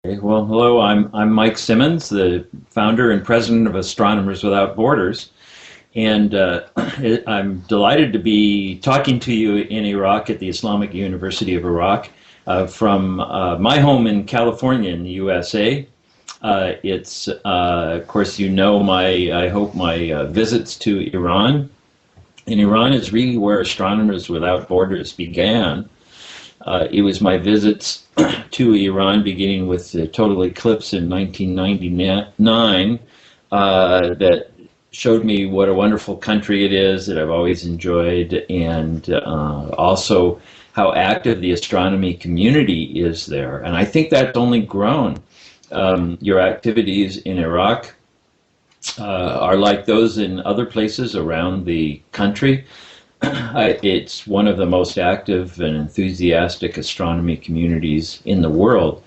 Okay, well, hello. I'm Mike Simmons, the founder and president of Astronomers Without Borders, and I'm delighted to be talking to you in Iraq at the Islamic University of Iraq from my home in California in the USA. Of course, you know I hope my visits to Iran. And Iran is really where Astronomers Without Borders began. It was my visits to Iran, beginning with the total eclipse in 1999, that showed me what a wonderful country it is that I've always enjoyed, and also how active the astronomy community is there. And I think that's only grown. Your activities in Iraq are like those in other places around the country. It's one of the most active and enthusiastic astronomy communities in the world,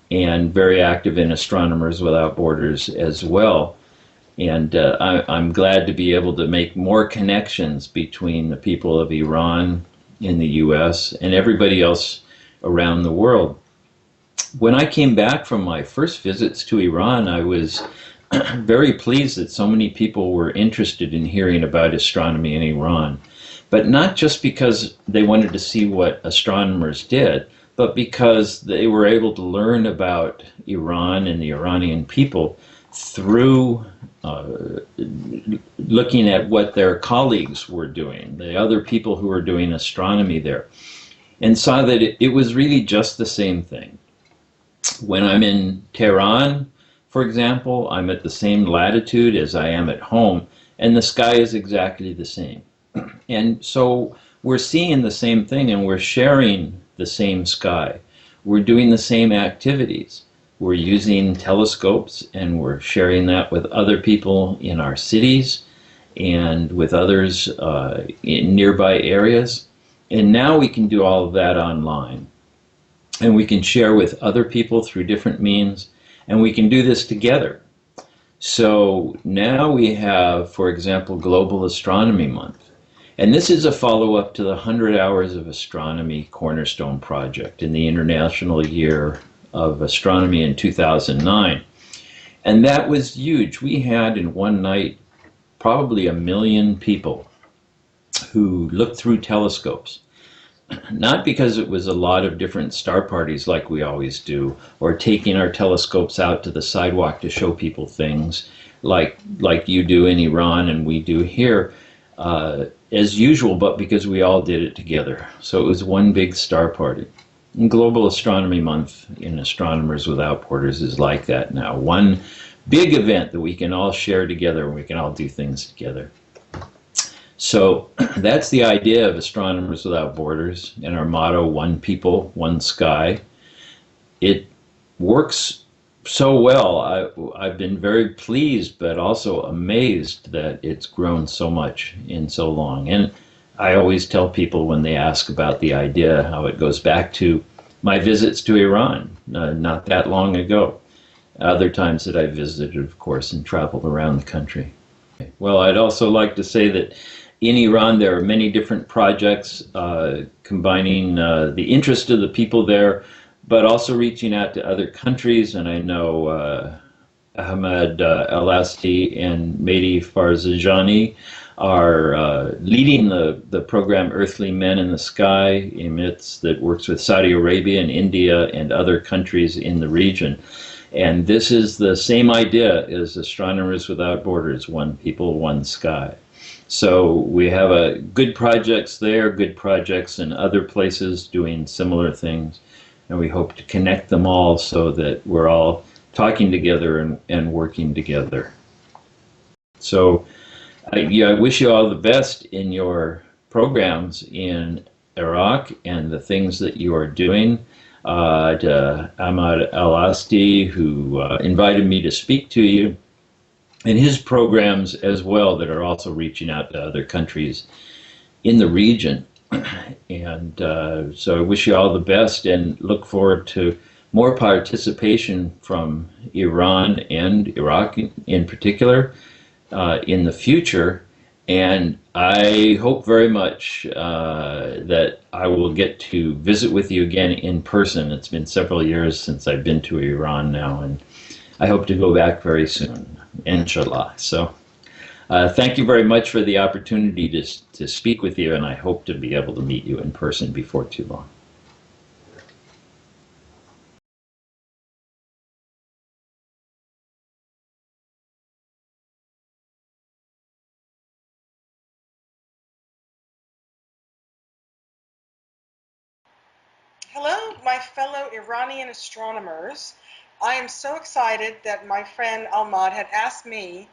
and very active in Astronomers Without Borders as well. And I'm glad to be able to make more connections between the people of Iran in the US and everybody else around the world. When I came back from my first visits to Iran, I was very pleased that so many people were interested in hearing about astronomy in Iran, but not just because they wanted to see what astronomers did, but because they were able to learn about Iran and the Iranian people through looking at what their colleagues were doing, the other people who were doing astronomy there, and saw that it was really just the same thing. When I'm in Tehran, for example, I'm at the same latitude as I am at home, and the sky is exactly the same. And so we're seeing the same thing, and we're sharing the same sky. We're doing the same activities. We're using telescopes, and we're sharing that with other people in our cities and with others in nearby areas. And now we can do all of that online. And we can share with other people through different means, and we can do this together. So now we have, for example, Global Astronomy Month. And this is a follow-up to the 100 Hours of Astronomy Cornerstone Project in the International Year of Astronomy in 2009. And that was huge. We had in one night probably 1 million people who looked through telescopes. Not because it was a lot of different star parties like we always do, or taking our telescopes out to the sidewalk to show people things like you do in Iran and we do here, as usual, but because we all did it together. So it was one big star party. And Global Astronomy Month in Astronomers Without Borders is like that now. One big event that we can all share together and we can all do things together. So that's the idea of Astronomers Without Borders and our motto, one people, one sky. It works so well. I've been very pleased, but also amazed that it's grown so much in so long. And I always tell people when they ask about the idea how it goes back to my visits to Iran not that long ago. Other times that I visited, of course, and traveled around the country. Well, I'd also like to say that in Iran there are many different projects combining the interest of the people there, but also reaching out to other countries. And I know Ahmed Alasti and Mehdi Farzajani are leading the program Earthly Men in the Sky, EMITS, that works with Saudi Arabia and India and other countries in the region. And this is the same idea as Astronomers Without Borders, one people, one sky. So we have good projects there, good projects in other places doing similar things, and we hope to connect them all so that we're all talking together and working together. So I wish you all the best in your programs in Iraq and the things that you are doing. To Ahmad Alasti, who invited me to speak to you, and his programs as well that are also reaching out to other countries in the region. And so I wish you all the best and look forward to more participation from Iran and Iraq in particular in the future. And I hope very much that I will get to visit with you again in person. It's been several years since I've been to Iran now, and I hope to go back very soon, inshallah. So thank you very much for the opportunity to speak with you, and I hope to be able to meet you in person before too long. Hello, my fellow Iranian astronomers. I am so excited that my friend Ahmad had asked me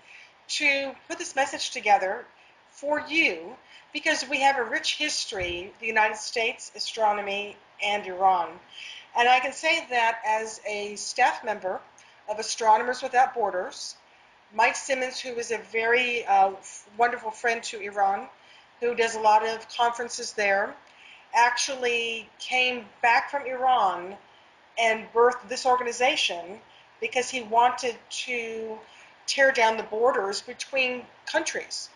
to put this message together for you because we have a rich history, the United States, astronomy, and Iran. And I can say that as a staff member of Astronomers Without Borders, Mike Simmons, who is a very wonderful friend to Iran, who does a lot of conferences there, actually came back from Iran and birthed this organization because he wanted to tear down the borders between countries.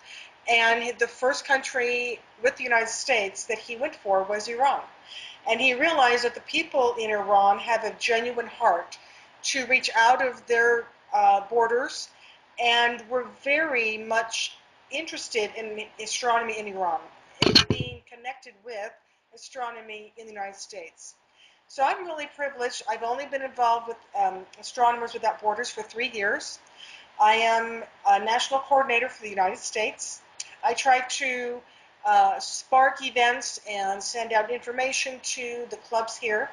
And the first country with the United States that he went for was Iran. And he realized that the people in Iran have a genuine heart to reach out of their borders and were very much interested in astronomy in Iran, in being connected with astronomy in the United States. So I'm really privileged. I've only been involved with Astronomers Without Borders for 3 years. I am a national coordinator for the United States. I try to spark events and send out information to the clubs here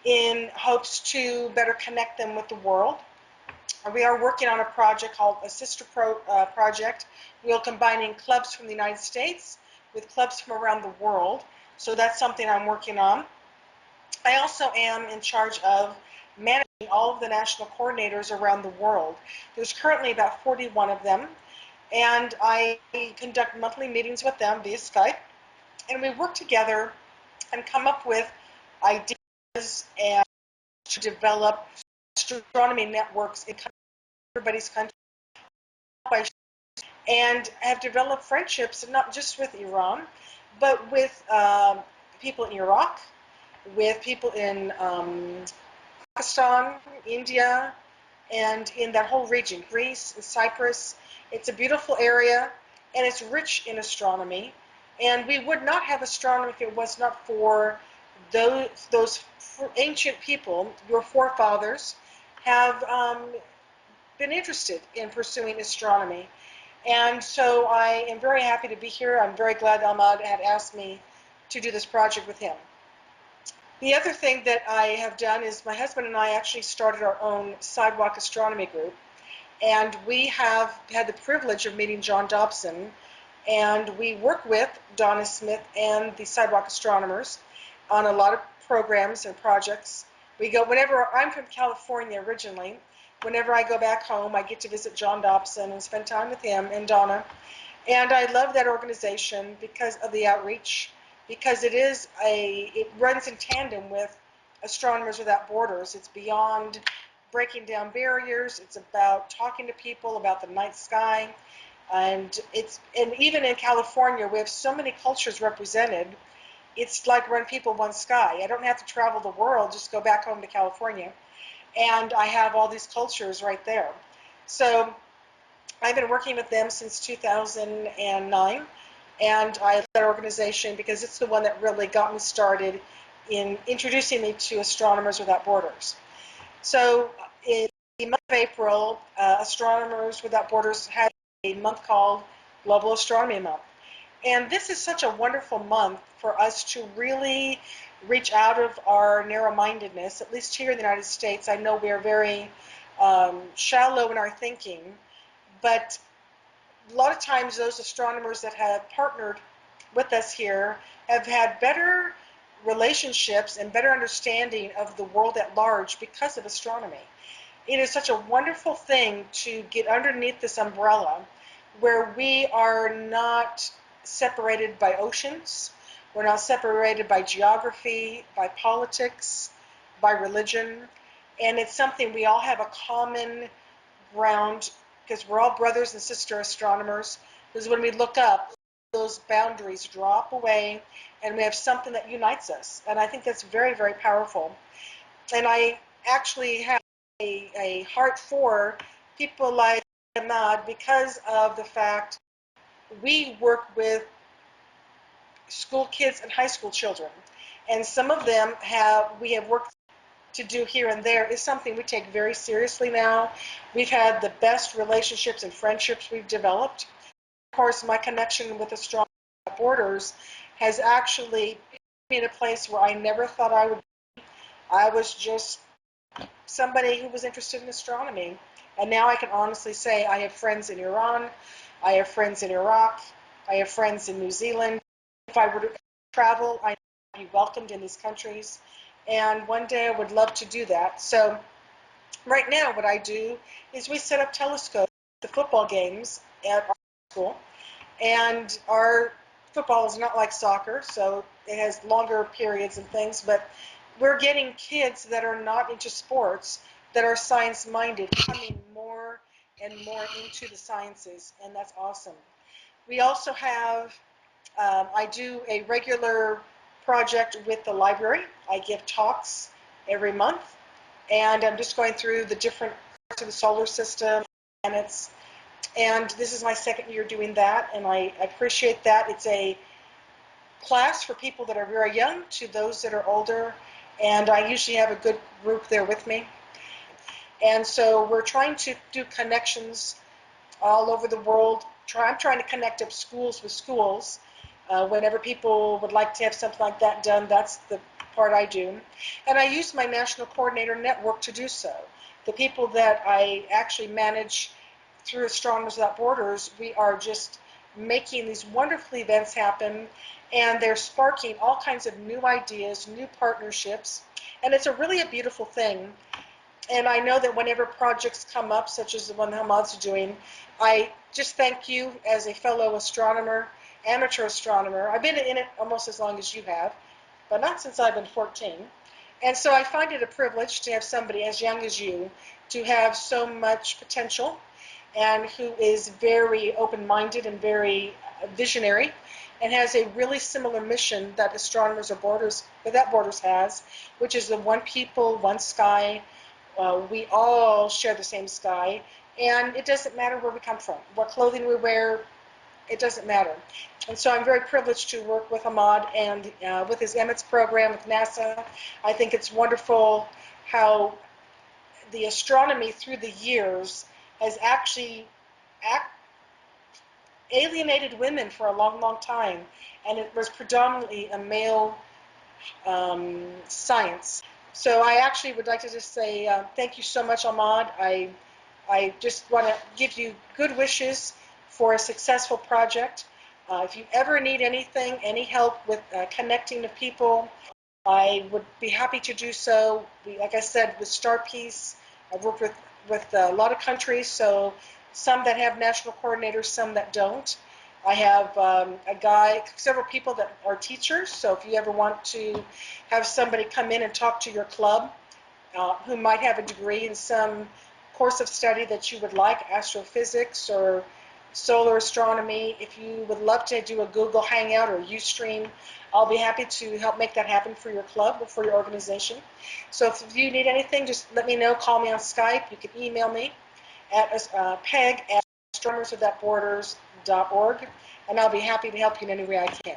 in hopes to better connect them with the world. We are working on a project called a project. We're combining clubs from the United States with clubs from around the world. So that's something I'm working on. I also am in charge of managing all of the national coordinators around the world. There's currently about 41 of them, and I conduct monthly meetings with them via Skype, and we work together and come up with ideas and to develop astronomy networks in everybody's country, and have developed friendships not just with Iran, but with people in Iraq, with people in Pakistan, India, and in that whole region, Greece and Cyprus. It's a beautiful area, and it's rich in astronomy. And we would not have astronomy if it was not for those ancient people. Your forefathers have been interested in pursuing astronomy. And so I am very happy to be here. I'm very glad Ahmad had asked me to do this project with him. The other thing that I have done is my husband and I actually started our own sidewalk astronomy group, and we have had the privilege of meeting John Dobson, and we work with Donna Smith and the sidewalk astronomers on a lot of programs and projects. We go whenever I'm from California originally. Whenever I go back home, I get to visit John Dobson and spend time with him and Donna. And I love that organization because of the outreach, because it runs in tandem with Astronomers Without Borders. It's beyond breaking down barriers. It's about talking to people about the night sky. And even in California, we have so many cultures represented. It's like One People, One Sky. I don't have to travel the world, just go back home to California. And I have all these cultures right there. So I've been working with them since 2009, and I love that organization because it's the one that really got me started in introducing me to Astronomers Without Borders. So in the month of April, Astronomers Without Borders had a month called Global Astronomy Month. And this is such a wonderful month for us to really reach out of our narrow-mindedness, at least here in the United States. I know we are very shallow in our thinking, but a lot of times those astronomers that have partnered with us here have had better relationships and better understanding of the world at large because of astronomy. It is such a wonderful thing to get underneath this umbrella where we are not separated by oceans, we're not separated by geography, by politics, by religion, and it's something we all have a common ground because we're all brothers and sister astronomers. Because when we look up, those boundaries drop away and we have something that unites us. And I think that's very, very powerful. And I actually have a heart for people like Ahmad because of the fact we work with school kids and high school children. And some of them we have worked to do here and there is something we take very seriously now. We've had the best relationships and friendships we've developed. Of course, my connection with Astronomy Without Borders has actually been a place where I never thought I would be. I was just somebody who was interested in astronomy. And now I can honestly say I have friends in Iran, I have friends in Iraq, I have friends in New Zealand. If I were to travel, I'd be welcomed in these countries. And one day I would love to do that. So right now what I do is we set up telescopes at the football games at our school. And our football is not like soccer, so it has longer periods and things, but we're getting kids that are not into sports, that are science-minded, coming more and more into the sciences, and that's awesome. We also have, I do a regular project with the library. I give talks every month, and I'm just going through the different parts of the solar system, planets, and this is my second year doing that, and I appreciate that. It's a class for people that are very young to those that are older, and I usually have a good group there with me. And so we're trying to do connections all over the world. I'm trying to connect up schools with schools. Whenever people would like to have something like that done, that's the part I do. And I use my National Coordinator Network to do so. The people that I actually manage through Astronomers Without Borders, we are just making these wonderful events happen, and they're sparking all kinds of new ideas, new partnerships, and it's really a beautiful thing. And I know that whenever projects come up, such as the one Hamad's doing, I just thank you as a fellow astronomer, amateur astronomer. I've been in it almost as long as you have, but not since I've been 14. And so I find it a privilege to have somebody as young as you to have so much potential and who is very open-minded and very visionary and has a really similar mission that Astronomers Without Borders has, which is the one people, one sky. We all share the same sky, and it doesn't matter where we come from, what clothing we wear, it doesn't matter. And so I'm very privileged to work with Ahmad and with his EMITS program with NASA. I think it's wonderful how the astronomy through the years has actually alienated women for a long, long time, and it was predominantly a male science. So I actually would like to just say thank you so much, Ahmad. I just want to give you good wishes for a successful project. If you ever need anything, any help with connecting to people, I would be happy to do so. Like I said, with Star Peace, I've worked with a lot of countries, so some that have national coordinators, some that don't. I have several people that are teachers, so if you ever want to have somebody come in and talk to your club who might have a degree in some course of study that you would like, astrophysics or solar astronomy, if you would love to do a Google Hangout or Ustream, I'll be happy to help make that happen for your club or for your organization. So if you need anything, just let me know. Call me on Skype. You can email me at peg@astronomerswithoutborders.org, and I'll be happy to help you in any way I can.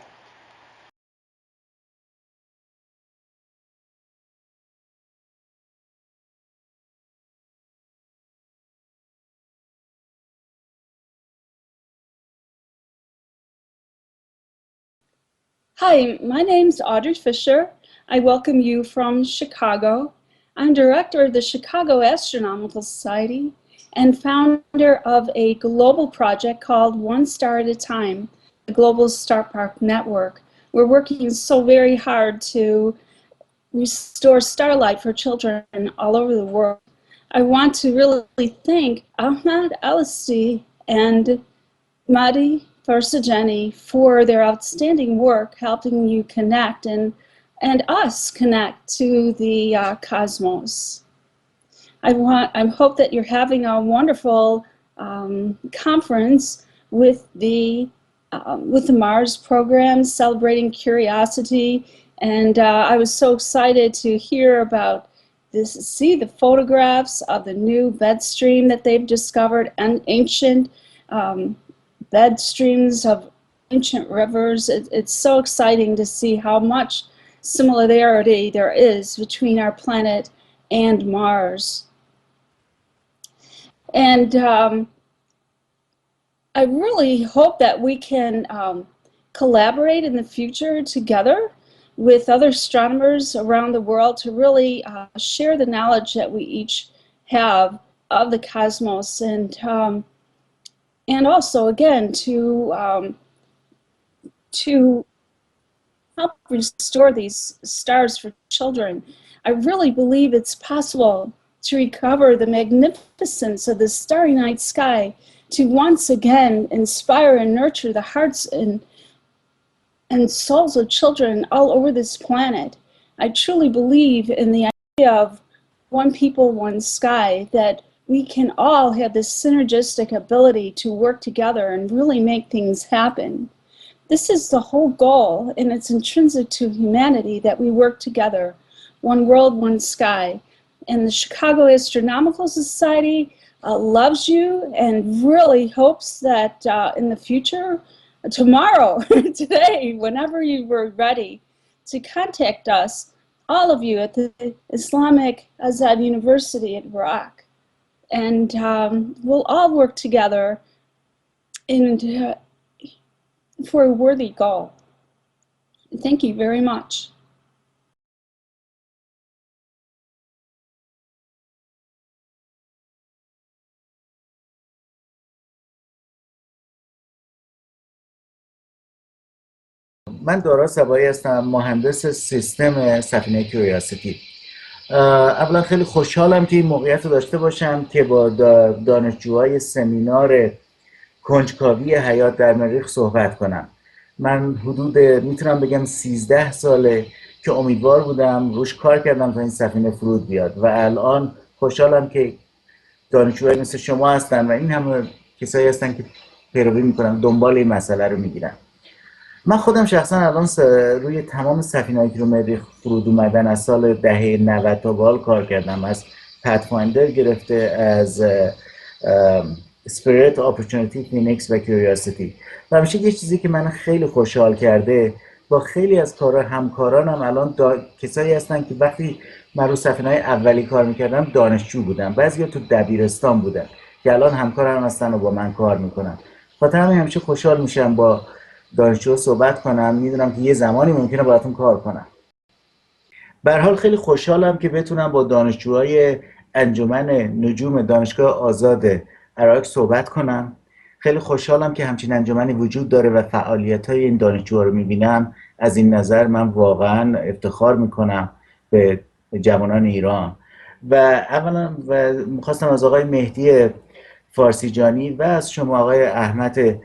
Hi, my name's Audrey Fisher. I welcome you from Chicago. I'm director of the Chicago Astronomical Society and founder of a global project called One Star at a Time, the Global Star Park Network. We're working so very hard to restore starlight for children all over the world. I want to really thank Ahmad Alasti and Madi Farsajani for their outstanding work helping you connect and us connect to the cosmos. I hope that you're having a wonderful conference with the Mars program, celebrating curiosity. And I was so excited to hear about this, see the photographs of the new bed stream that they've discovered, and ancient bed streams of ancient rivers. It's so exciting to see how much similarity there is between our planet and Mars. And I really hope that we can collaborate in the future together with other astronomers around the world to really share the knowledge that we each have of the cosmos, and also again to help restore these stars for children. I really believe it's possible to recover the magnificence of the starry night sky, to once again inspire and nurture the hearts and souls of children all over this planet. I truly believe in the idea of one people, one sky, that we can all have this synergistic ability to work together and really make things happen. This is the whole goal, and it's intrinsic to humanity that we work together. One world, one sky. And the Chicago Astronomical Society loves you and really hopes that in the future, tomorrow, today, whenever you were ready, to contact us, all of you at the Islamic Azad University at Iraq. And we'll all work together for a worthy goal. Thank you very much. من دارا صبایی هستم، مهندس سیستم سفینه کیوریاسیتی. اولا خیلی خوشحالم که این موقعیت رو داشته باشم که با دانشجوهای سمینار کنجکاوی حیات در مریخ صحبت کنم. من حدود میتونم بگم 13 ساله که امیدوار بودم روش کار کردم تا این سفینه فرود بیاد و الان خوشحالم که دانشجوهای مثل شما هستن و این همه کسایی هستن که پیروی میکنن، دنبال این مسئله رو میگیرن. من خودم شخصا الان روی تمام سفینه‌ای که رو مریخ فرود اومدن از سال دهه 90 تا به حال کار کردم، از پتفایندر گرفته، از اسپریت، اپورتونیتی، فینیکس و کیوریاسیتی. و همیشه یه چیزی که من خیلی خوشحال کرده، با خیلی از همکارانم الان کسایی هستن که وقتی من رو سفینه‌های اولی کار میکردم دانشجو بودن، بعضیا تو دبیرستان بودن که الان همکارم هستن و با من کار میکنن. خاطر همین همیشه خوشحال میشم با دانشجو صحبت کنم، میدونم که یه زمانی ممکنه باهاتون کار کنم. به هر حال خیلی خوشحالم که بتونم با دانشجوهای انجمن نجوم دانشگاه آزاد عراق صحبت کنم. خیلی خوشحالم که همچین انجمنی وجود داره و فعالیت‌های این دانشجوها رو می‌بینم. از این نظر من واقعا افتخار می‌کنم به جوانان ایران. و اولا می‌خواستم از آقای مهدی فارسیجانی و از شما آقای احمد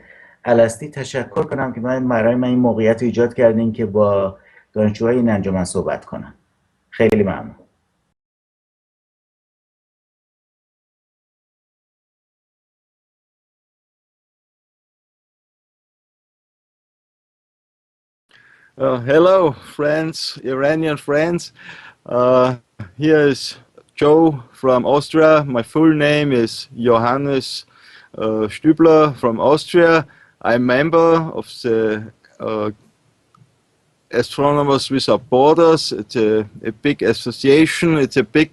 alasti تشکر کنم که برای من این موقعیت رو ایجاد کردین که با دانشجوهای این انجمن صحبت کنم. خیلی ممنون. Hello, friends, Iranian friends. Here is Joe from Austria. My full name is Johannes Stübler from Austria. I'm member of the Astronomers Without Borders. It's a big association. It's a big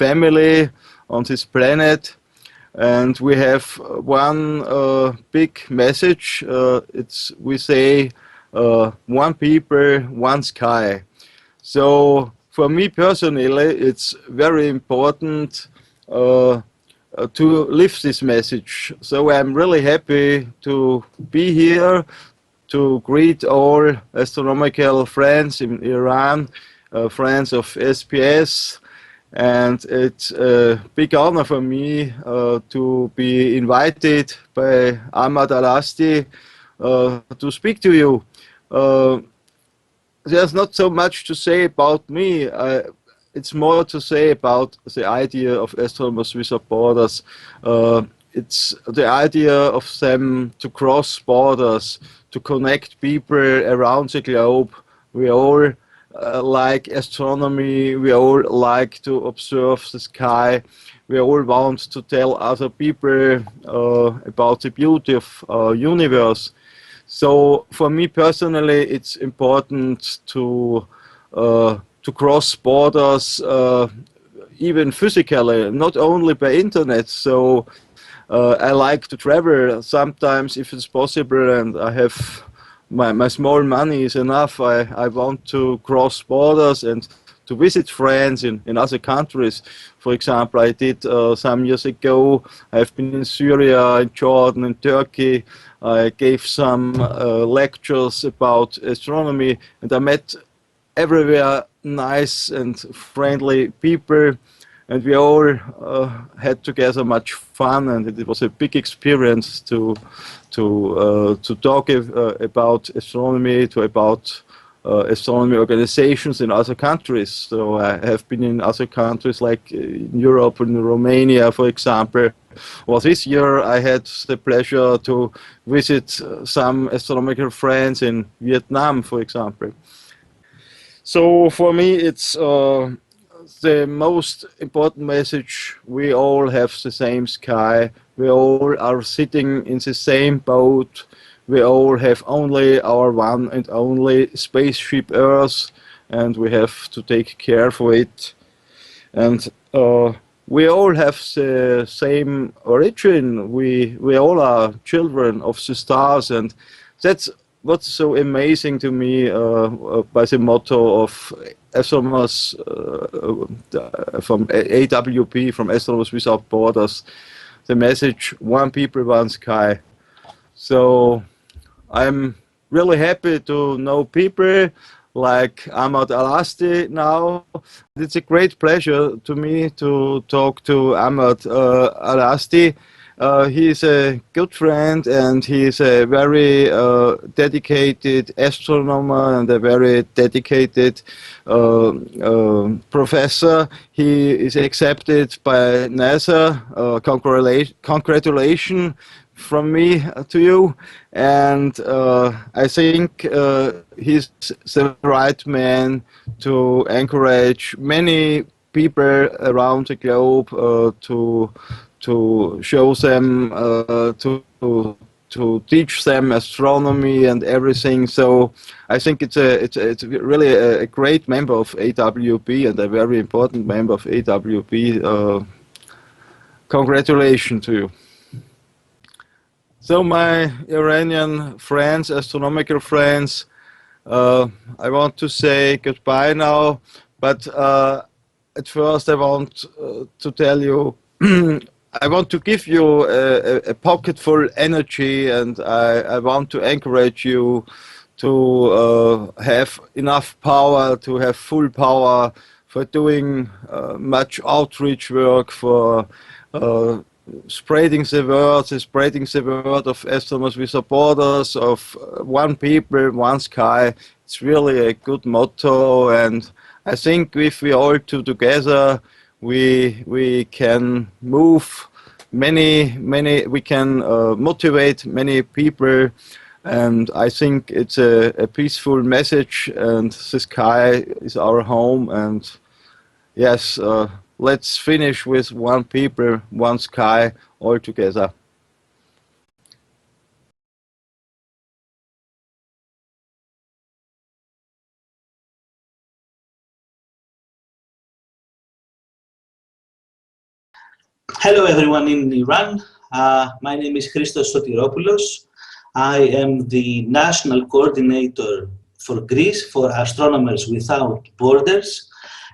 family on this planet. And we have one big message. We say, one people, one sky. So for me personally, it's very important to live this message. So I'm really happy to be here to greet all astronomical friends in Iran, friends of SPS. And it's a big honor for me to be invited by Ahmad Alasti to speak to you. There's not so much to say about me. It's more to say about the idea of Astronomers Without Borders. it's the idea of them to cross borders, to connect people around the globe. We all like astronomy, we all like to observe the sky, we all want to tell other people about the beauty of our universe. So for me personally, it's important to cross borders, even physically, not only by internet. So I like to travel sometimes if it's possible, and I have my small money is enough. I want to cross borders and to visit friends in other countries. For example, I did some years ago, I've been in Syria, in Jordan, in Turkey. I gave some lectures about astronomy, and I met everywhere nice and friendly people, and we all had together much fun, and it was a big experience to talk about astronomy, about astronomy organizations in other countries. So I have been in other countries like in Europe, in Romania, for example. Well, this year I had the pleasure to visit some astronomical friends in Vietnam, for example. So for me, it's the most important message. We all have the same sky. We all are sitting in the same boat. We all have only our one and only spaceship Earth, and we have to take care for it. And we all have the same origin. We all are children of the stars, and that's what's so amazing to me by the motto of astronomers from AWP, from Astronomers Without Borders, the message, one people, one sky. So I'm really happy to know people like Ahmad Alasti now. It's a great pleasure to me to talk to Ahmad Alasti. He's a good friend, and he's a very dedicated astronomer and a very dedicated professor. He is accepted by NASA. Congratulations from me to you, and I think he's the right man to encourage many people around the globe to show them, to teach them astronomy and everything. So I think it's really a great member of AWP and a very important member of AWP. Congratulations to you. So my Iranian friends, astronomical friends, I want to say goodbye now, but at first I want to tell you I want to give you a pocketful energy, and I want to encourage you to have enough power, to have full power for doing much outreach work, for spreading the word of Astronomers Without Borders, of one people, one sky. It's really a good motto, and I think if we all two together, we can move we can motivate many people, and I think it's a peaceful message, and the sky is our home, and yes, let's finish with one people, one sky, all together. Hello everyone in Iran. My name is Christos Sotiropoulos. I am the National Coordinator for Greece for Astronomers Without Borders,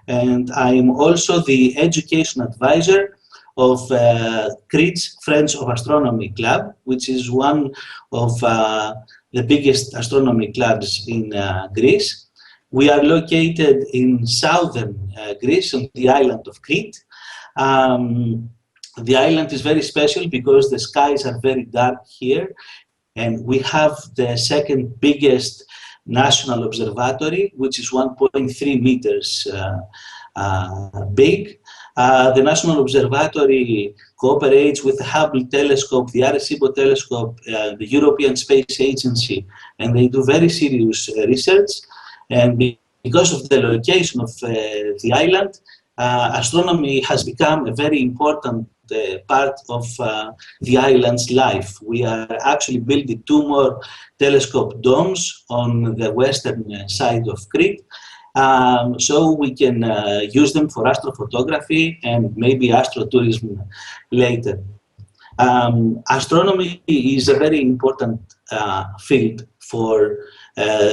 and I am also the Education Advisor of Crete Friends of Astronomy Club, which is one of the biggest astronomy clubs in Greece. We are located in southern Greece on the island of Crete. The island is very special because the skies are very dark here, and we have the second biggest national observatory, which is 1.3 meters big. The National Observatory cooperates with the Hubble telescope, the Arecibo telescope, the European Space Agency, and they do very serious research. And because of the location of the island, astronomy has become a very important part of the island's life. We are actually building 2 more telescope domes on the western side of Crete, so we can use them for astrophotography and maybe astrotourism later. Astronomy is a very important field for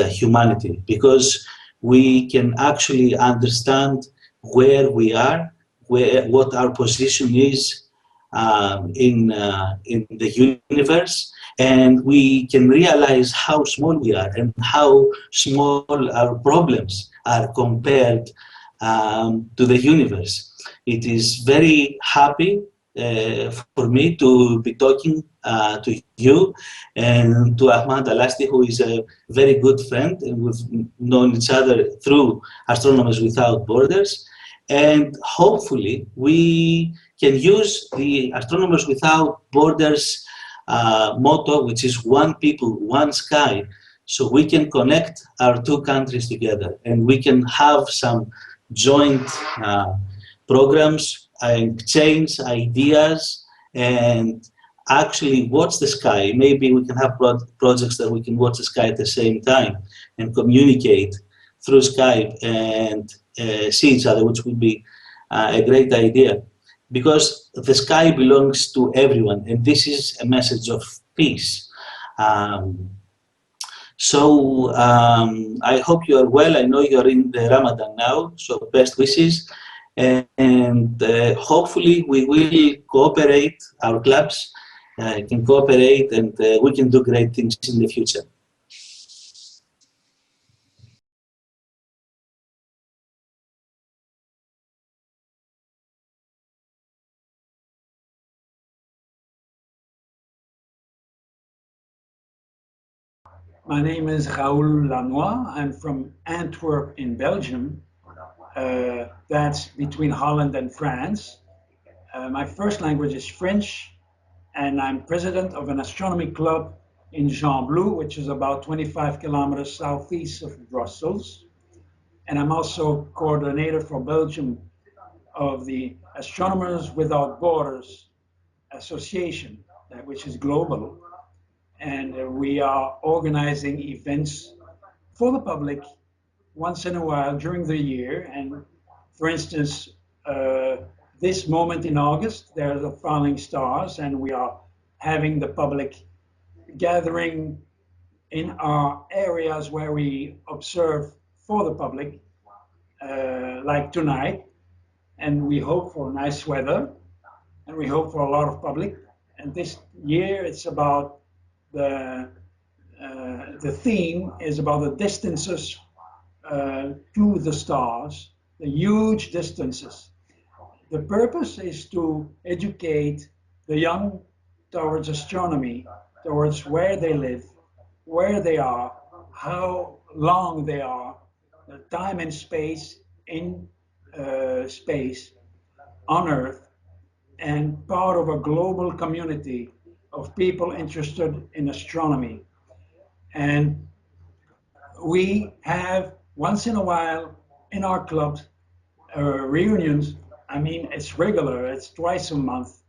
humanity because we can actually understand where we are, what our position is in the universe, and we can realize how small we are and how small our problems are compared to the universe. It is very happy for me to be talking to you and to Ahmad Alasti, who is a very good friend, and we've known each other through Astronomers Without Borders. And hopefully we can use the Astronomers Without Borders motto, which is one people, one sky, so we can connect our 2 countries together and we can have some joint programs and exchange ideas and actually watch the sky. Maybe we can have projects that we can watch the sky at the same time and communicate through Skype and see each other, which would be a great idea. Because the sky belongs to everyone, and this is a message of peace. I hope you are well. I know you're in the Ramadan now, so best wishes. And hopefully we will cooperate, our clubs can cooperate, and we can do great things in the future. My name is Raoul Lanois. I'm from Antwerp in Belgium. That's between Holland and France. My first language is French, and I'm president of an astronomy club in Jean-Blou, which is about 25 kilometers southeast of Brussels. And I'm also coordinator for Belgium of the Astronomers Without Borders Association, which is global. And we are organizing events for the public once in a while during the year. And for instance, this moment in August, there are the falling stars, and we are having the public gathering in our areas where we observe for the public, like tonight. And we hope for nice weather, and we hope for a lot of public. And this year, it's about the theme is about the distances to the stars, the huge distances. The purpose is to educate the young towards astronomy, towards where they live, where they are, how long they are, time and space in space on Earth, and part of a global community of people interested in astronomy. And we have once in a while in our clubs reunions. I mean, it's regular, it's twice a month.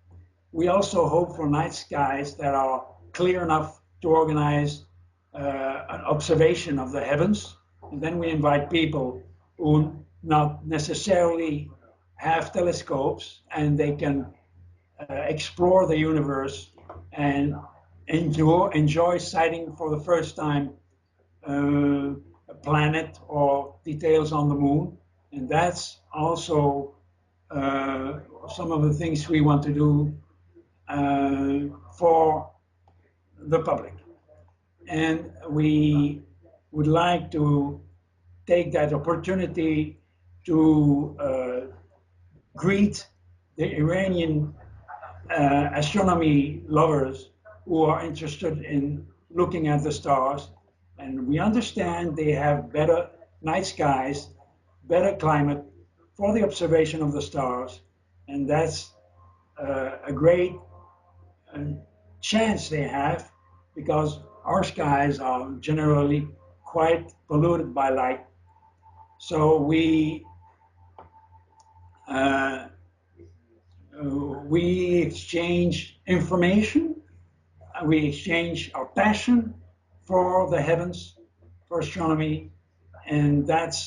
We also hope for night skies that are clear enough to organize an observation of the heavens. And then we invite people who not necessarily have telescopes, and they can explore the universe and enjoy sighting for the first time a planet or details on the moon. And that's also some of the things we want to do for the public. And we would like to take that opportunity to greet the Iranian astronomy lovers who are interested in looking at the stars. And we understand they have better night skies, better climate for the observation of the stars. and that's a great chance they have, because our skies are generally quite polluted by light. So uh, we exchange information, we exchange our passion for the heavens, for astronomy, and that's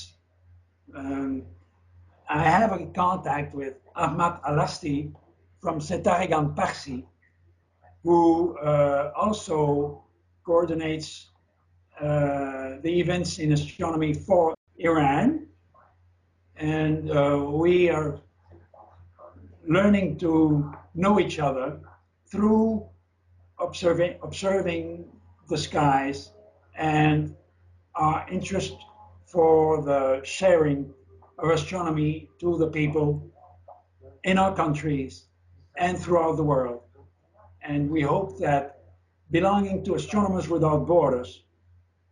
I have a contact with alasti from Setarigan Parsi, who also coordinates the events in astronomy for Iran. And we are learning to know each other through observing the skies and our interest for the sharing of astronomy to the people in our countries and throughout the world. And we hope that belonging to Astronomers Without Borders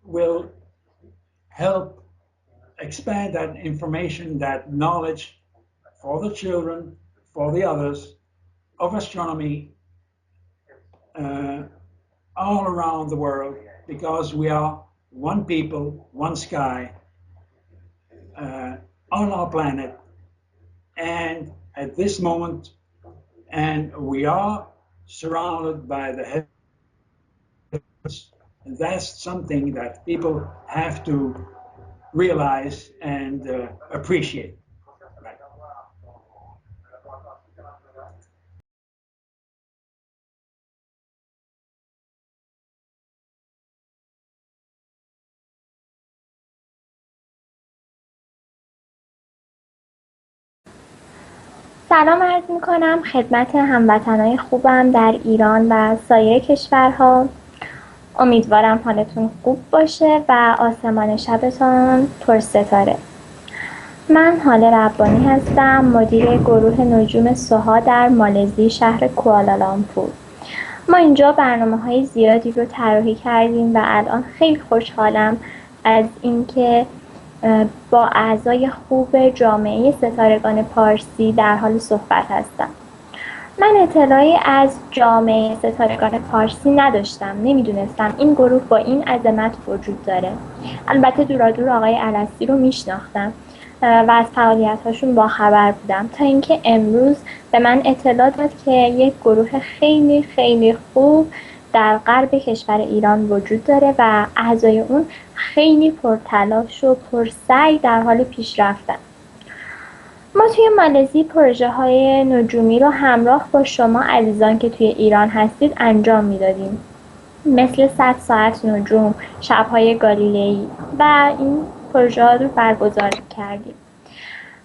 will help expand that information, that knowledge for the children, for the others of astronomy uh, all around the world, because we are one people, one sky on our planet. And at this moment, and we are surrounded by the heavens, and that's something that people have to realize and appreciate. Right. سلام عرض می‌کنم خدمت هموطنای خوبم در ایران و سایر کشورها. امیدوارم حالتون خوب باشه و آسمان شبتان پر ستاره. من هاله ربانی هستم، مدیر گروه نجوم سوها در مالزی شهر کوالالامپور. ما اینجا برنامه‌های زیادی رو طراحی کردیم و الان خیلی خوشحالم از اینکه با اعضای خوب جامعه ستارگان پارسی در حال صحبت هستم. من اطلاعی از جامعه ستارگان پارسی نداشتم، نمیدونستم این گروه با این عظمت وجود داره. البته دورادور آقای اlasti رو میشناختم و از فعالیت‌هاشون باخبر بودم، تا اینکه امروز به من اطلاع داد که یک گروه خیلی خیلی خوب در غرب کشور ایران وجود داره و اعضای اون خیلی پرتلاش و پرسعی در حال پیشرفتن. ما توی مالزی پروژه‌های نجومی رو همراه با شما عزیزان که توی ایران هستید انجام میدادیم، مثل 100 ساعت نجوم، شب‌های گالیلئی و این پروژه‌ها رو برگزار کردیم.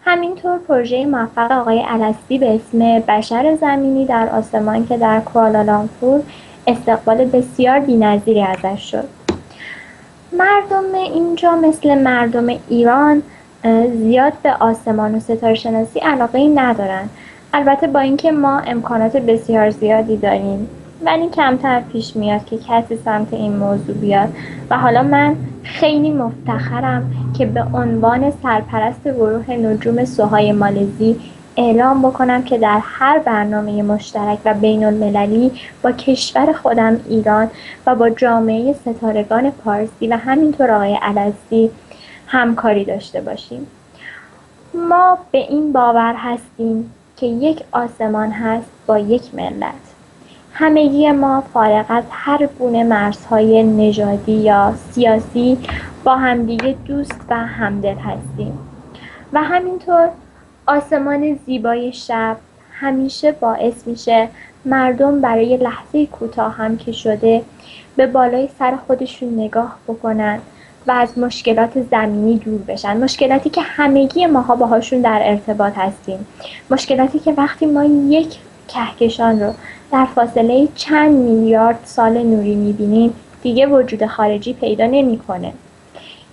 همینطور پروژه موفق آقای اlasti به اسم بشر زمینی در آسمان که در کوالالامپور استقبال بسیار بی‌نظیری ازش شد. مردم اینجا مثل مردم ایران زیاد به آسمان و ستاره شناسی علاقه‌ای ندارن. البته با اینکه ما امکانات بسیار زیادی داریم، ولی کمتر پیش میاد که کسی سمت این موضوع بیاد و حالا من خیلی مفتخرم که به عنوان سرپرست گروه نجوم سوهای مالزی اعلام بکنم که در هر برنامه مشترک و بین المللی با کشور خودم ایران و با جامعه ستارگان پارسی و همینطور آقای اlasti همکاری داشته باشیم. ما به این باور هستیم که یک آسمان هست با یک ملت. همگی ما فارغ از هر گونه مرزهای نژادی یا سیاسی با همدیگه دوست و همدل هستیم و همینطور آسمان زیبای شب همیشه باعث میشه مردم برای لحظه کوتاه هم که شده به بالای سر خودشون نگاه بکنن و از مشکلات زمینی دور بشن، مشکلاتی که همگی ماها باهاشون در ارتباط هستیم، مشکلاتی که وقتی ما یک کهکشان رو در فاصله چند میلیارد سال نوری میبینیم دیگه وجود خارجی پیدا نمیکنه.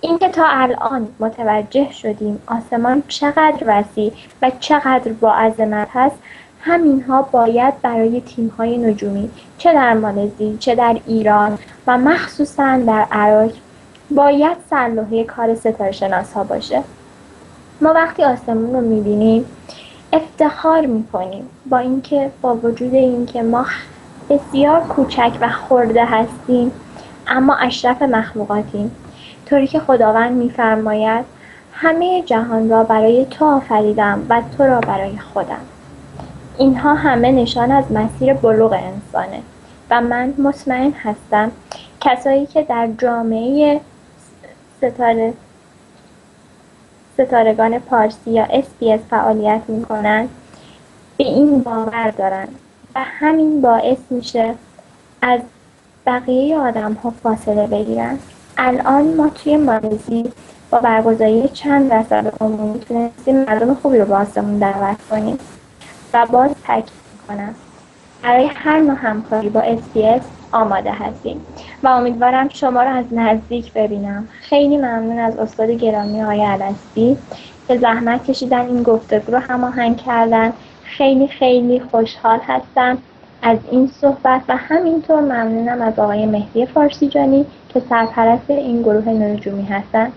اینکه تا الان متوجه شدیم آسمان چقدر وسیع و چقدر با عظمت هست، همینها باید برای تیم‌های نجومی چه در مالزی چه در ایران و مخصوصاً در عراق باید سرلوحه کار ستاره‌شناس‌ها باشه. ما وقتی آسمون رو می‌بینیم افتخار میکنیم با اینکه با وجود اینکه ما بسیار کوچک و خرده هستیم اما اشرف مخلوقاتیم، طوری که خداوند میفرماید همه جهان را برای تو آفریدم و تو را برای خودم. اینها همه نشان از مسیر بلوغ انسانه و من مطمئن هستم کسایی که در جامعه ستارگان پارسی یا SBS فعالیت میکنن به این باور دارن و همین باعث میشه از بقیه آدم‌ها فاصله بگیرن. الان ما توی مالزی با برگزاری چند رساله عمومی تونستیم مردم خوبی رو به آسمون دعوت کنیم و باز تاکید میکنم برای هر نوع همکاری با SBS آماده هستیم و امیدوارم شما رو از نزدیک ببینم. خیلی ممنون از استاد گرامی آقای الستی که زحمت کشیدن این گفتگو رو هماهنگ کردن. خیلی خیلی خوشحال هستم از این صحبت و همینطور ممنونم از آقای مهدی فارسیجانی که سرپرست این گروه نجومی هستن.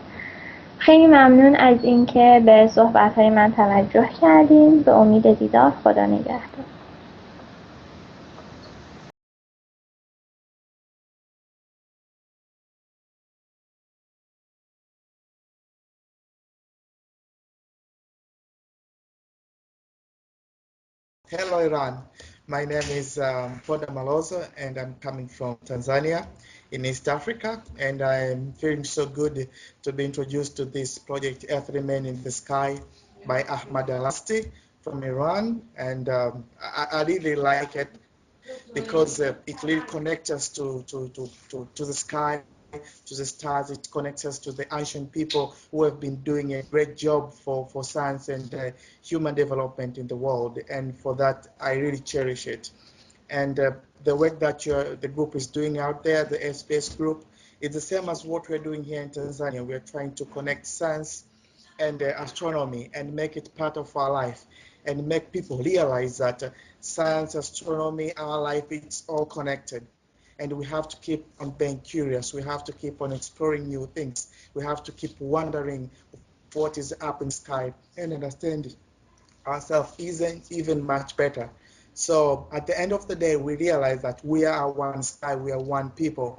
خیلی ممنون از اینکه به صحبت‌های من توجه کردین. به امید دیدار. خدا نگهدار. Hello, Iran. My name is Foda Malozo, and I'm coming from Tanzania in East Africa. And I'm feeling so good to be introduced to this project, Earth Remain in the Sky, by Ahmad Alasti from Iran. And I really like it because it really connects us to the sky, to the stars. It connects us to the ancient people who have been doing a great job for science and human development in the world. And for that, I really cherish it. And the work that the group is doing out there, the airspace group, is the same as what we're doing here in Tanzania. We're trying to connect science and astronomy and make it part of our life and make people realize that science, astronomy, our life, it's all connected. And we have to keep on being curious. We have to keep on exploring new things. We have to keep wondering what is up in the sky and understand ourselves even much better. So at the end of the day, we realize that we are one sky, we are one people.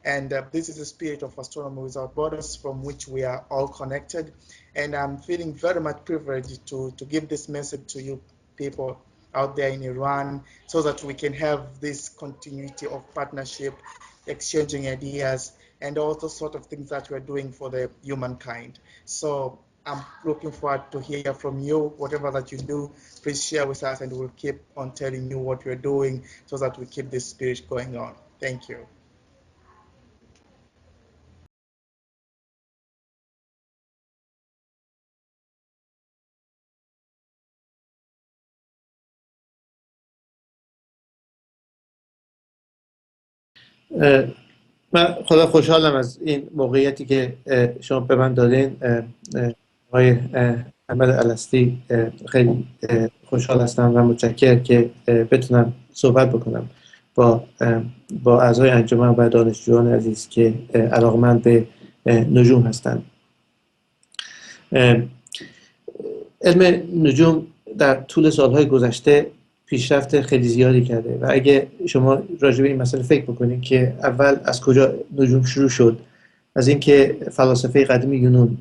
And this is the spirit of Astronomy Without Borders, from which we are all connected. And I'm feeling very much privileged to give this message to you people out there in Iran, so that we can have this continuity of partnership, exchanging ideas, and all the sort of things that we're doing for the humankind. So I'm looking forward to hear from you. Whatever that you do, please share with us, and we'll keep on telling you what we're doing so that we keep this spirit going on. Thank you. من خدا خوشحالم از این موقعیتی که شما به من دادین. آقای احمد الستی، خیلی خوشحال هستم و متشکرم که بتونم صحبت بکنم با اعضای انجمن و دانشجویان عزیز که علاقمند به نجوم هستند. علم نجوم در طول سالهای گذشته پیشرفت خیلی زیادی کرده و اگه شما راجع به این مسئله فکر بکنید که اول از کجا نجوم شروع شد، از اینکه فلاسفه قدیم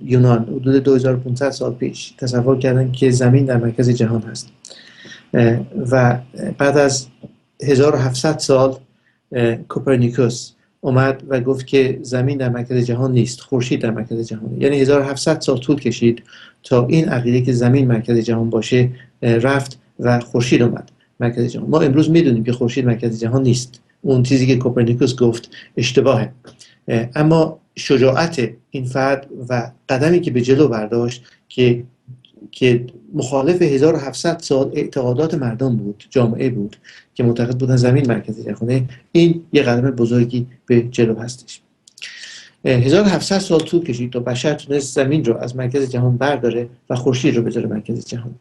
یونان حدود 2500 سال پیش تصور کردن که زمین در مرکز جهان هست و بعد از 1700 سال کوپرنیکوس اومد و گفت که زمین در مرکز جهان نیست، خورشید در مرکز جهانه. یعنی 1700 سال طول کشید تا این عقیده که زمین مرکز جهان باشه رفت و خورشید اومد مرکز جهان. ما امروز میدونیم که خورشید مرکز جهان نیست، اون چیزی که کوپرنیکوس گفت اشتباهه. اما شجاعت این فرد و قدمی که به جلو برداشت که مخالف 1700 سال اعتقادات مردم بود، جامعه بود که معتقد بودن زمین مرکز جهانه، این یه قدم بزرگی به جلو هستش. 1700 سال طول کشید تا بشر تونست زمین رو از مرکز جهان برداره و خورشید رو بذاره مرکز جهان.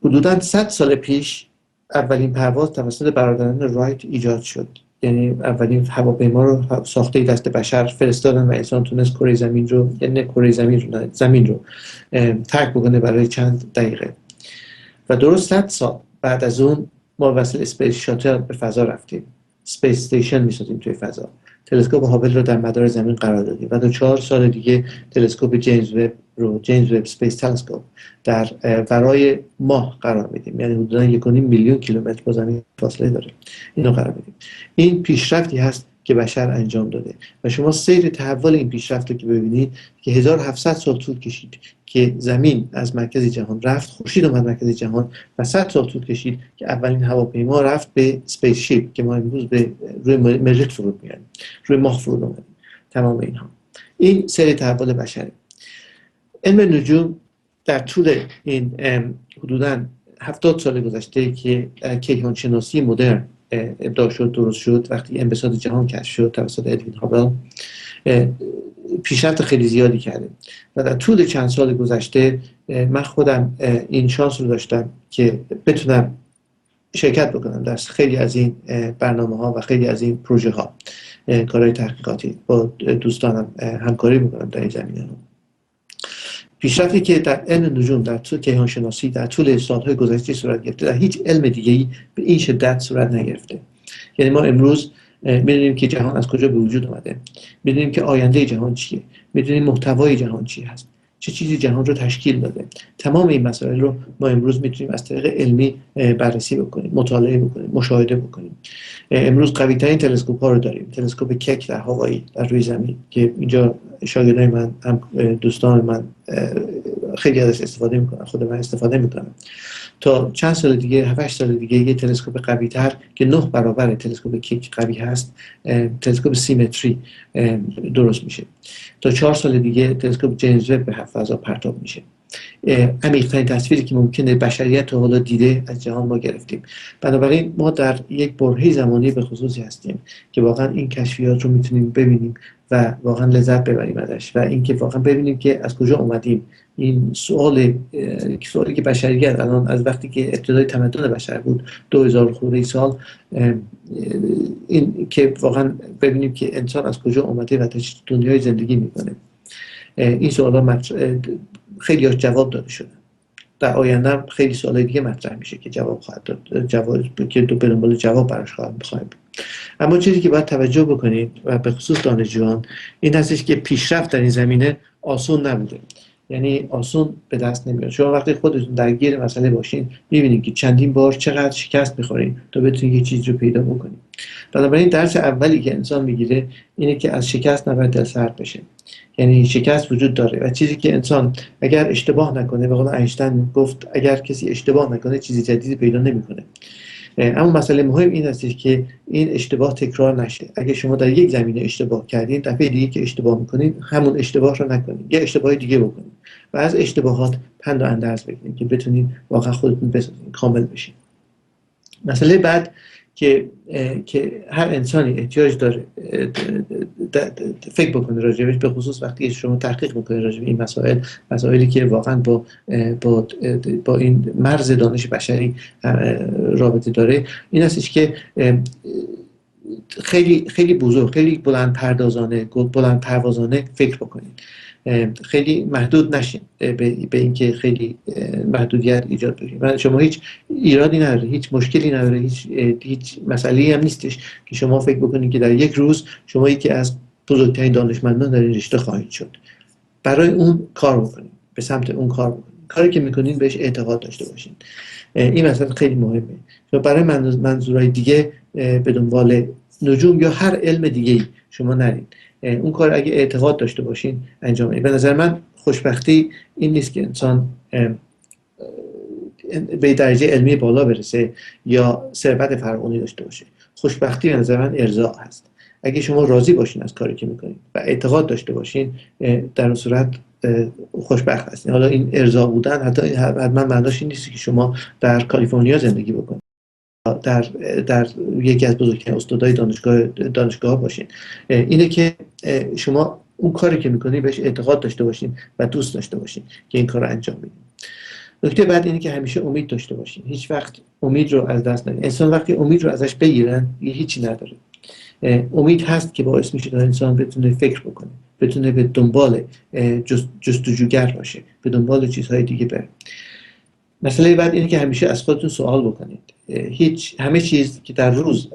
حدوداً 100 سال پیش اولین پرواز توسط برادران رایت ایجاد شد. یعنی اولین هواپیما رو ساخته دست بشر فرستادن و انسان تونست کره زمین رو ترک بکنه برای چند دقیقه. و درست 100 سال بعد از اون ما واسه اسپیس شاتل به فضا رفتیم، اسپیس استیشن می‌سازیم توی فضا، تلسکوپ هابل رو در مدار زمین قرار دادیم و تا 4 سال دیگه تلسکوپ جیمز وب اسپیس تلسکوپ در ورای ماه قرار میدیم، یعنی حدوداً 1.5 میلیون کیلومتر با زمین فاصله داره، اینو قرار میدیم. این پیشرفتی هست که بشر انجام داده و شما سیر تحول این پیشرفت رو که ببینید که 1700 سال طول کشید که زمین از مرکز جهان رفت، خورشید اومد مرکز جهان و 100 سال طول کشید که اولین هواپیما رفت به اسپیس شیپ که ما امروز به روی مریخ فرود میاریم، روی ماه فرود اومدیم. تمام اینها این سیر تحول بشره. علم نجوم در طول این حدوداً 70 سال گذشته که کیهان شناسی مدرن ابداع شد، درست شد، وقتی انبساط جهان کشف شد توسط ادوین هابل، پیشرفت خیلی زیادی کرده و در طول چند سال گذشته من خودم این شانس رو داشتم که بتونم شرکت بکنم در خیلی از این برنامه‌ها و خیلی از این پروژه ها، کارهای تحقیقاتی با دوستانم همکاری میکنم در این زمینه. پیشرفتی که در علم نجوم در طول کیهان شناسی در طول سالهای گذشته صورت گرفته در هیچ علم دیگه‌ای به این شدت صورت نگرفته. یعنی ما امروز می‌دونیم که جهان از کجا به وجود اومده، می‌دونیم که آینده جهان چیه، می‌دونیم محتوای جهان چی هست، چه چیزی جهان رو تشکیل داده. تمام این مسائل رو ما امروز می‌تونیم از طریق علمی بررسی بکنیم، مطالعه بکنیم، مشاهده بکنیم. امروز قوی‌ترین تلسکوپ‌ها رو داریم، تلسکوپ کک در هاوایی در روی زمین که اینجا شاگردای من هم دوستان من خیلی ازش استفاده میکنن، خود من استفاده میکنم. تا چند سال دیگه 7-8 سال دیگه یه تلسکوپ قوی‌تر که 9 برابر تلسکوپ کیک قوی هست، تلسکوپ سیمتری درست میشه. تا 4 سال دیگه تلسکوپ جیمز وب به فضا پرتاب میشه. عمیق‌ترین تصویری که ممکنه بشریت تا حالا دیده از جهان ما گرفتیم. بنابراین ما در یک برهه زمانی به خصوصی هستیم که واقعا این کشفیات رو میتونیم ببینیم و واقعا لذت ببریم ازش و اینکه واقعا ببینیم که از کجا اومدیم. این سوالی که بشریت الان از وقتی که ابتدای تمدن بشر بود 2000 خورده سال، این که واقعا ببینیم که انسان از کجا اومده و در دنیای زندگی میکنه. این سوالا خیلی جواب داده شده. در آینده خیلی سوالای دیگه مطرح میشه که جواب خواهد داد، جواب که به دنبال جواب براش خواهیم. اما چیزی که باید توجه بکنید و به خصوص دانشجویان این هستش که پیشرفت در این زمینه آسون نبوده. یعنی آسون به دست نمیاد. شما وقتی خودتون درگیر مسئله باشین میبینید که چندین بار چقدر شکست میخورین تا بتونید یه چیز رو پیدا بکنید. بنابراین درس اولی که انسان میگیره اینه که از شکست نباید دلسرد بشه. یعنی شکست وجود داره و چیزی که انسان اگر اشتباه نکنه، به قول اینشتین گفت اگر کسی اشتباه نکنه چیزی جدیدی پیدا نمیکنه. اما مسئله مهم این است که این اشتباه تکرار نشه. اگه شما در یک زمینه اشتباه کردین، دفعه دیگه که اشتباه میکنین همون اشتباه رو نکنین، یه اشتباه دیگه بکنین و از اشتباهات پند و اندرز بگیرین که بتونین واقعا خودتون بسازین، کامل بشین. مسئله بعد که هر انسانی احتیاج داره فکر بکنه راجبش، به خصوص وقتی شما تحقیق میکنید راجب این مسائلی که واقعا با این مرز دانش بشری رابطه داره، این هستش که خیلی بزرگ، خیلی بلند پروازانه فکر بکنید. خیلی محدود نشین به اینکه خیلی محدودیت ایجاد بشه. شما هیچ ایرادی نداره، هیچ مشکلی نداره، هیچ مسئله‌ای هم نیستش که شما فکر بکنید که در یک روز شما یکی از بزرگترین دانشمندان در این رشته خواهید شد. برای اون کار بکنید، به سمت اون کار بکنید. کاری که میکنین بهش اعتقاد داشته باشین. این مسئله خیلی مهمه. برای منظورهای دیگه به دنبال نجوم یا هر علم دیگه‌ای شما نرید. اون کار اگه اعتقاد داشته باشین انجام بدید. به نظر من خوشبختی این نیست که انسان به درجه علمی بالا برسه یا ثروت فرعونی داشته باشه. خوشبختی به نظر من ارضا هست. اگه شما راضی باشین از کاری که میکنید و اعتقاد داشته باشین، در اون صورت خوشبخت هستین. حالا این ارضا بودن حتما معناش این نیست که شما در کالیفرنیا زندگی بکنید، در یکی از بزرگترین استادای دانشگاه باشین. اینه که شما اون کاری که میکنید بهش اعتقاد داشته باشین و دوست داشته باشین که این کار رو انجام بدین. نکته بعد اینه که همیشه امید داشته باشین. هیچ وقت امید رو از دست ندید. انسان وقتی امید رو ازش بگیرن هیچی نداره. امید هست که باعث میشه تا انسان بتونه فکر بکنه، بتونه به دنبال جستجوگر باشه، به دنبال چیزهای دیگه بره. مسئله بعد اینه که همیشه از خودتون سوال بکنید. همه چیز که در روز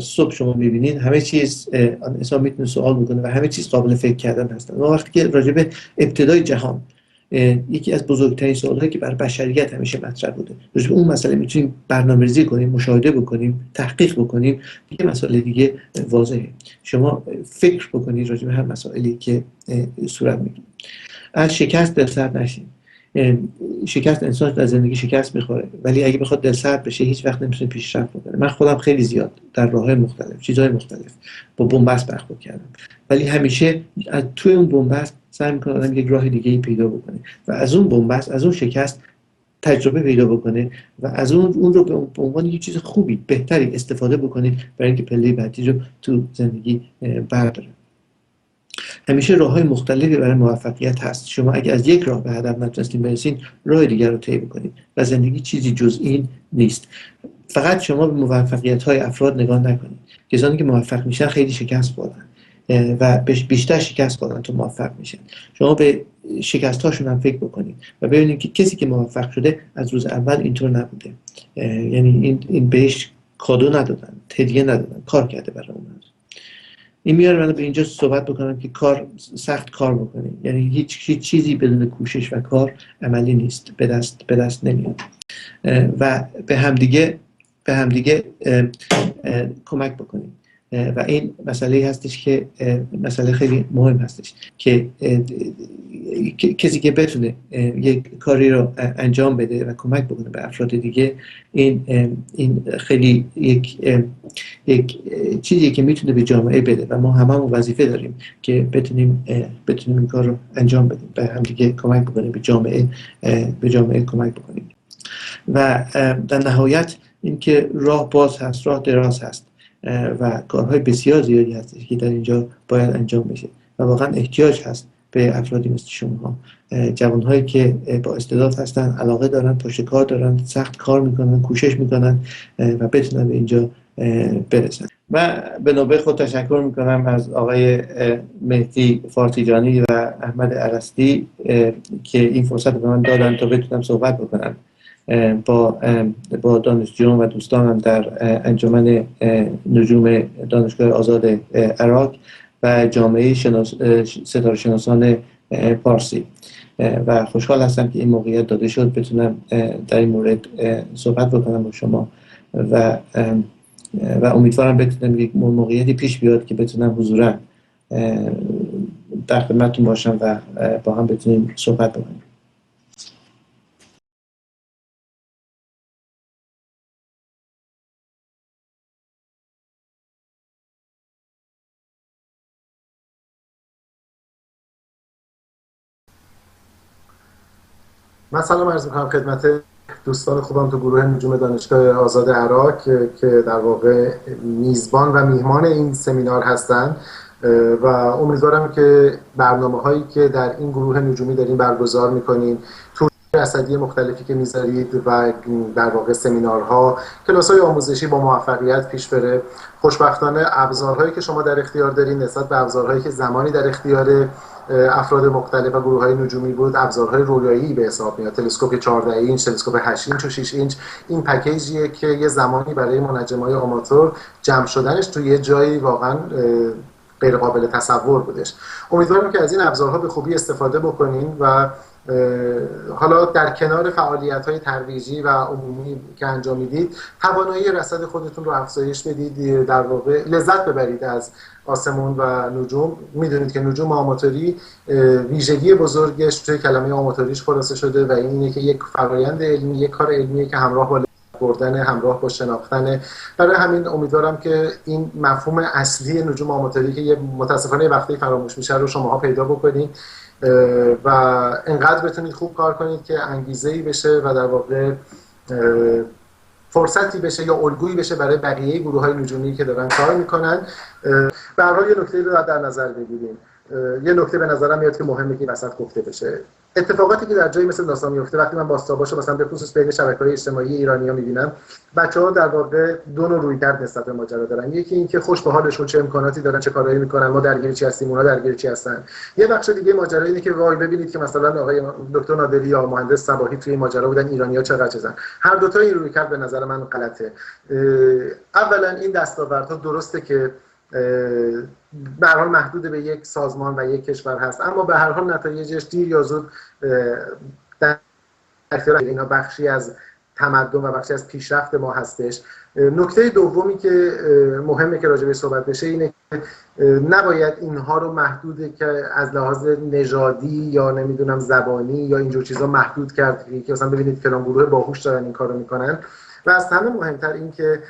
صبح شما میبینید، همه چیز انسان میتونه سوال بکنه و همه چیز قابل فکر کردن هستن. و وقتی که راجع به ابتدای جهان، یکی از بزرگترین سوالایی که بر بشریت همیشه مطرح بوده، راجع به اون مسئله میتونیم برنامه‌ریزی کنیم، مشاهده بکنیم، تحقیق بکنیم. دیگه مسئله دیگه واضحه. شما فکر بکنید راجع به هر مسائلی که صورت میگیره. از شکست دلسرد نشین. شکست، انسان در زندگی شکست میخوره، ولی اگه بخواد دلسرد بشه هیچ وقت نمیتونه پیشرفت بکنه. من خودم خیلی زیاد در راه‌های مختلف، چیزهای مختلف با بن‌بست برخورد کردم، ولی همیشه از توی اون بن‌بست سعی میکنه آدم یک راه دیگه‌ای پیدا بکنه و از اون بن‌بست، از اون شکست تجربه پیدا بکنه و از اون رو به عنوان یک چیز خوبی، بهتری استفاده بکنه برای اینکه پله بعدی رو تو زندگی برداره. همیشه راه‌های مختلفی برای موفقیت هست. شما اگه از یک راه به هدف نتونستین برسین، راه دیگر رو طی بکنید و زندگی چیزی جز این نیست. فقط شما به موفقیت‌های افراد نگاه نکنید. کسانی که موفق میشن خیلی شکست خوردن و بیشتر شکست خوردن تا موفق میشن. شما به شکست‌هاشون هم فکر بکنید و ببینید که کسی که موفق شده از روز اول اینطور نبوده. یعنی این بهش کادو ندادن، هدیه ندادن، کار کرده برای اون. این میاره من به اینجا صحبت بکنم که سخت کار بکنیم. یعنی هیچ چیزی بدون کوشش و کار عملی نیست، به دست نمیاد. و به همدیگه کمک بکنیم. و این مسئله هستش که مسئله خیلی مهم هستش که کسی که بتونه یک کاری رو انجام بده و کمک بکنه به افراد دیگه، این خیلی یک چیزی که میتونه به جامعه بده و ما هممون وظیفه داریم که بتونیم این کار رو انجام بدیم، به هم دیگه کمک بکنیم، به جامعه کمک بکنیم. و در نهایت اینکه راه باز هست، راه دراز هست و کارهای بسیار زیادی هست که در اینجا باید انجام بشه و واقعا احتیاج هست به افرادی مثل شما، جوانهایی که با استعداد هستن، علاقه دارن، پشت کار دارن، سخت کار میکنن، کوشش میکنن و بتونن به اینجا برسن. و به نوبه خود تشکر میکنم از آقای مهدی فارسیجانی و احمد alasti که این فرصت به من دادن تا بتونم صحبت بکنم با دانشجویان و دوستانم در انجمن نجوم دانشگاه آزاد عراق و جامعه ستاره شناسان پارسی. و خوشحال هستم که این موقعیت داده شد بتونم در این مورد صحبت بکنم با شما و امیدوارم بتونم یک موقعیتی پیش بیاد که بتونم حضوراً در خدمتتون باشم و با هم بتونیم صحبت بکنیم. من سلام عرض می‌کنم خدمت دوستان خوبم تو گروه نجوم دانشگاه آزاد عراق که در واقع میزبان و میهمان این سمینار هستن و امیدوارم که برنامه‌هایی که در این گروه نجومی دارین برگزار می‌کنین، تو رصدی مختلفی که می‌ذارید و در واقع سمینارها، کلاس‌های آموزشی با موفقیت پیش بره. خوشبختانه ابزارهایی که شما در اختیار دارین نسبت به ابزارهایی که زمانی در اختیار افراد مختلف و گروه‌های نجومی بود، ابزارهای رویایی به حساب میاد. تلسکوپ 14 اینچ، تلسکوپ 8 اینچ و 6 اینچ، این پکیجیه که یه زمانی برای منجمای آماتور جمع شدنش توی یه جایی واقعا غیر قابل تصور بودش. امیدوارم که از این ابزارها به خوبی استفاده بکنین و حالا در کنار فعالیت‌های ترویجی و عمومی که انجام میدید، توانایی رصد خودتون رو افزایش بدید، در واقع لذت ببرید از آسمون و نجوم. میدونید که نجوم آماتوری ویژگی بزرگش توی کلمه آماتوریش خلاصه شده و اینه که یک فرآیند علمی، یک کار علمیه که همراه با بردن، همراه با شناختن. برای همین امیدوارم که این مفهوم اصلی نجوم آماتوری که متاسفانه وقتی فراموش میشه رو شماها پیدا بکنید و انقدر بتونید خوب کار کنید که انگیزه‌ای بشه و در واقع فرصتی بشه یا الگویی بشه برای بقیه گروه‌های نجومی که دارن کار میکنن. به هر حال یه نکته رو در نظر بگیریم. یه نکته به نظرم میاد که مهمه که این وسط گفته بشه. اتفاقاتی که در جایی مثل ناسا میفته وقتی من باستاباشو مثلا به خصوص بین شبکه‌های اجتماعی ایرانی‌ها می‌بینم، بچه‌ها در واقع دو نوع رویکرد نسبت به ماجرا دارن. یکی این که خوش به حالشون، چه امکاناتی دارن، چه کارهایی میکنن، ما درگیر چی هستیم، اونا درگیر چی هستن. یه بخش دیگه ماجرا اینه که وای ببینید که مثلا آقای دکتر نادری یا مهندس صباحی توی ماجرا بودن، ایرانی‌ها چقدر چیزن. هر دو تا این رویکرد به نظر من غلطه. اولا این دستاوردها درسته که به هر حال محدود به یک سازمان و یک کشور هست، اما به هر حال نتایجش دیر یا زود در اختیار اینا بخشی از تمدن و بخشی از پیشرفت ما هستش. نکته دومی که مهمه که راجع به صحبت بشه اینه که نباید اینها رو محدود که از لحاظ نژادی یا نمیدونم زبانی یا اینجور چیزا محدود کرد که مثلا ببینید فلان گروه باهوش دارن این کارو میکنن. و از همه مهمتر این که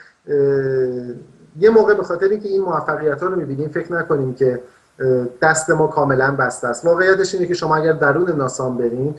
یه موقع به خاطر اینکه این موفقیت‌ها رو می‌بینیم فکر نکنیم که دست ما کاملا بسته است. واقعیتش اینه که شما اگر درون ناسا برین،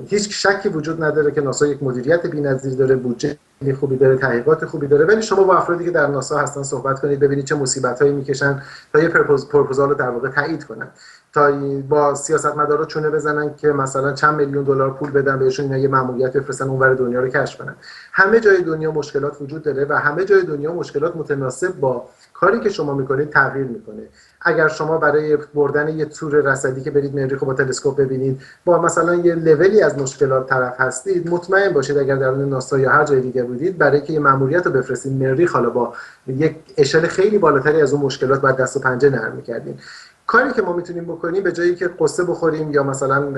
هیچ شکی وجود نداره که ناسا یک مدیریت بی‌نظیر داره، بودجه خوبی داره، تحقیقات خوبی داره، ولی شما با افرادی که در ناسا هستن صحبت کنید ببینید چه مصیبت‌هایی میکشن تا یه پروپوزال رو در واقع تایید کنن، تا با سیاستمدارا چونه بزنن که مثلا چند میلیون دلار پول بدن بهشون اینا یه ماموریت بفرستن اونور دنیا رو کشف کنن. همه جای دنیا مشکلات وجود داره و همه جای دنیا مشکلات متناسب با کاری که شما میکنید تغییر میکنه. اگر شما برای بردن یه تور رصدی که برید مریخ رو با تلسکوپ ببینید با مثلا یه لولی از مشکلات طرف هستید، مطمئن باشید اگر درون ناسا یا هر جای دیگه بودید برای که یه ماموریت رو بفرستید مریخ، حالا با یک اشل خیلی بالاتری از اون مشکلات بعد دست و پنجه نرم می‌کردین. کاری که ما میتونیم بکنیم به جایی که قصه بخوریم یا مثلا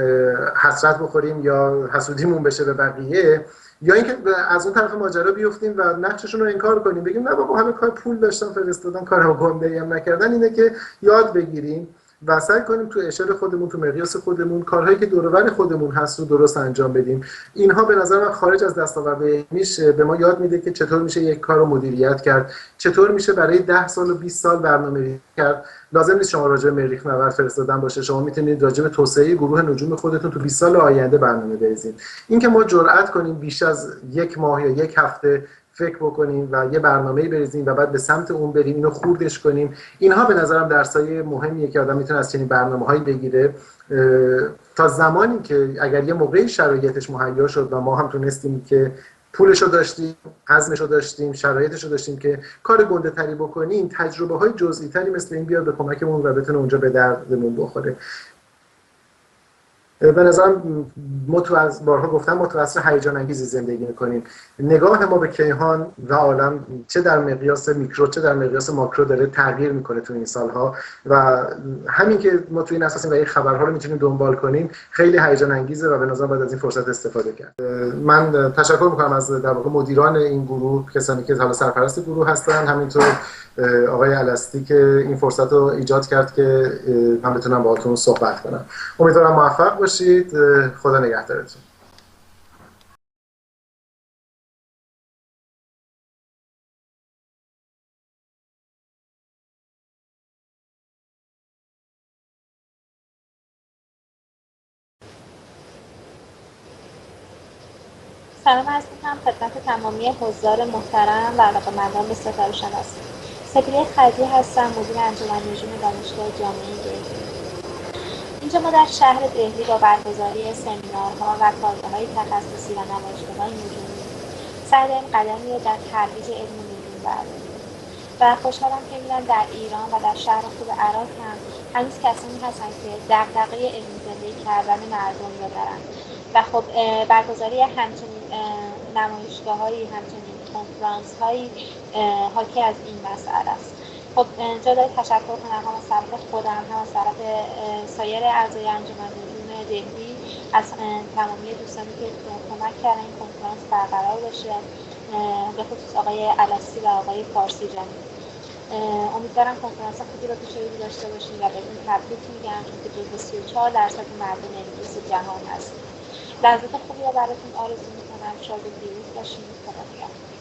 حسرت بخوریم یا حسودیمون بشه به بقیه، یا اینکه از اون طرف ماجرا بیفتیم و نقششون رو انکار کنیم، بگیم نه بابا همه کار پول داشتن فرستادن کارو گنده‌ای هم نکردن، اینه که یاد بگیریم و سعی کنیم تو اشل خودمون، تو مقیاس خودمون، کارهایی که دور و بر خودمون هست رو درست انجام بدیم. اینها به نظر من خارج از دستاورد علمیش به ما یاد میده که چطور میشه یک کار رو مدیریت کرد، چطور میشه برای 10 سال و 20 سال برنامه‌ریزی کرد. لازم نیست شما راجع به مریخ نورد فرستادن باشه، شما میتونید راجع به توسعه گروه نجوم خودتون تو 20 سال آینده برنامه بریزید. اینکه ما جرأت کنیم بیش از یک ماه یا یک هفته فکر بکنیم و یه برنامه‌ای بریزیم و بعد به سمت اون بریم، اینو خوردش کنیم، اینها به نظرم درسای مهمیه که آدم میتونه از چنین برنامه‌هایی بگیره تا زمانی که اگر یه موقعی شرایطش مهیا شد و ما هم تونستیم که پولشو داشتیم، عزمشو داشتیم، شرایطشو داشتیم که کار گنده تری بکنیم، تجربه‌های جزئی تری مثل این بیاد به کمکمون و بتونه اونجا به دردمون بخوره. به نظرم ما تو از بارها گفتم ما تو عصر هیجان انگیزی زندگی میکنیم. نگاه ما به کیهان و عالم چه در مقیاس میکرو چه در مقیاس ماکرو داره تغییر میکنه تو این سالها و همین که ما تو این اساسیم و این خبرها رو میتونیم دنبال کنیم خیلی هیجان انگیزه و به نظرم باید از این فرصت استفاده کرد. من تشکر میکنم از در واقع مدیران این گروه، کسانی که حالا سرپرست گروه هستن، همینطور آقای alasti که این فرصت رو ایجاد کرد که من بتونم باهاتون صحبت کنم. امیدوارم موفق باشید. خدا نگهدارتون. سلام عرض می‌کنم خدمت تمامی حضار محترم و علاقه‌مندان به ستاره شناسی. سپیده خدی هستم، مدیر انجمن نجوم دانشگاه جامعه دهلی. اینجا ما در شهر دهلی با برگزاری سمینارها و کارگاه‌های تخصصی و نمایشگاه‌های نجومی سعی داریم قدمی رو در ترویج علم نجوم برداریم و خوشحالم که می‌بینم در ایران و در شهر خوب عراق هم هنوز کسانی هستن که دغدغه علمی زندگی کردن مردم رو دارن و خب برگزاری همچنین نمایشگاه‌هایی، همچنین کنفرانس‌هایی حاکی از این مسئله است. خب جا داره تشکر کنم هم از طرف خودم هم از طرف سایر اعضای انجمن نجوم دهلی از تمامی دوستانی که کمک کردن این کنفرانس برقرار بشه، به خصوص آقای alasti و آقای فارسی جانی. امیدوارم کنفرانس خوبی رو پیش رو داشته باشیم و بهتون تبریک میگم چون که جزو 34% مردم امروز جهان هست. لحظات خوبی رو براتون آرزو میکنم. شاد و پیروز باشین. خدا نگهدار.